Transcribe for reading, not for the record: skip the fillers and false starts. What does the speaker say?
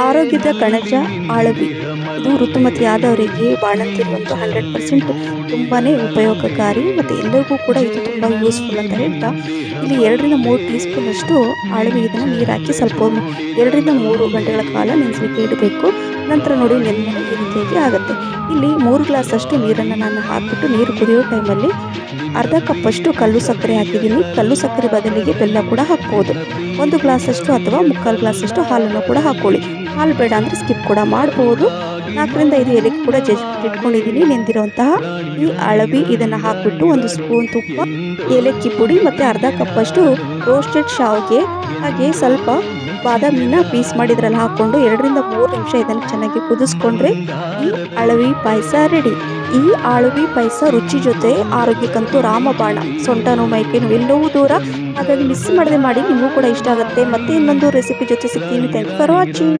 ಆರೋಗ್ಯದ ಕಣಜ ಅಳವಿ. ಇದು ಋತುಮತಿಯಾದವರಿಗೆ ಬಾಣಂತಿರುವಂತೂ 100% ತುಂಬಾ ಉಪಯೋಗಕಾರಿ ಮತ್ತು ಎಲ್ಲರಿಗೂ ಕೂಡ ಇದು ತುಂಬ ಯೂಸ್ಫುಲ್ ಅಂತ ಹೇಳ್ತಾ, ಇಲ್ಲಿ 2-3 ಟೀ ಸ್ಪೂನಷ್ಟು ಅಳವಿ ಇದನ್ನು ನೀರು ಹಾಕಿ ಸ್ವಲ್ಪ 2-3 ಗಂಟೆಗಳ ಕಾಲ ನೆನೆಸಲಿಕ್ಕೆ ಇಡಬೇಕು. ನಂತರ ನೋಡಿ ನೆನ್ನೆಗೆ ಈ ರೀತಿಯಾಗಿ ಆಗುತ್ತೆ. ಇಲ್ಲಿ 3 ಗ್ಲಾಸಷ್ಟು ನೀರನ್ನು ನಾನು ಹಾಕಿಬಿಟ್ಟು ನೀರು ಕುದಿಯೋ ಟೈಮಲ್ಲಿ ಅರ್ಧ ಕಪ್ಪಷ್ಟು ಕಲ್ಲು ಸಕ್ಕರೆ ಹಾಕಿದ್ದೀನಿ. ಕಲ್ಲು ಸಕ್ಕರೆ ಬದಲಿಗೆ ಬೆಲ್ಲ ಕೂಡ ಹಾಕ್ಬೋದು. 1 ಗ್ಲಾಸಷ್ಟು ಅಥವಾ 3/4 ಗ್ಲಾಸಷ್ಟು ಹಾಲನ್ನು ಕೂಡ ಹಾಕ್ಕೊಳ್ಳಿ. ಹಾಲು ಬೇಡ ಅಂದರೆ ಸ್ಕಿಪ್ ಕೂಡ ಮಾಡ್ಬೋದು. 4-5 ಏಲಕ್ಕಿ ಕೂಡ ಇಟ್ಕೊಂಡಿದ್ದೀನಿ. ನೆಂದಿರುವಂತಹ ಈ ಅಳವಿ ಇದನ್ನು ಹಾಕಿಬಿಟ್ಟು 1 ಸ್ಪೂನ್ ತುಪ್ಪ, ಏಲಕ್ಕಿ ಪುಡಿ ಮತ್ತು ಅರ್ಧ ಕಪ್ಪಷ್ಟು ರೋಸ್ಟೆಡ್ ಶಾವಿಗೆ, ಹಾಗೆ ಸ್ವಲ್ಪ ಬಾದಾಮಿನ ಪೀಸ್ ಮಾಡಿದ್ರಲ್ಲಿ ಹಾಕ್ಕೊಂಡು 2-3 ನಿಮಿಷ ಇದನ್ನು ಚೆನ್ನಾಗಿ ಕುದಿಸ್ಕೊಂಡ್ರೆ ಈ ಅಳವಿ ಪಾಯಸ ರೆಡಿ. ಈ ಅಳವಿ ಪಾಯಸ ರುಚಿ ಜೊತೆ ಆರೋಗ್ಯಕ್ಕಂತೂ ರಾಮಬಾಣ. ಸೊಂಟ ನೋವು, ಮೈಕೈ ನೋವು ಎಲ್ಲವೂ ದೂರ. ಹಾಗಾಗಿ ಮಿಸ್ ಮಾಡದೆ ಮಾಡಿ, ನಿಮಗೂ ಕೂಡ ಇಷ್ಟ ಆಗುತ್ತೆ. ಮತ್ತೆ ಇನ್ನೊಂದು ರೆಸಿಪಿ ಜೊತೆ ಸಿಗ್ತೀನಿ. Thank you for watching.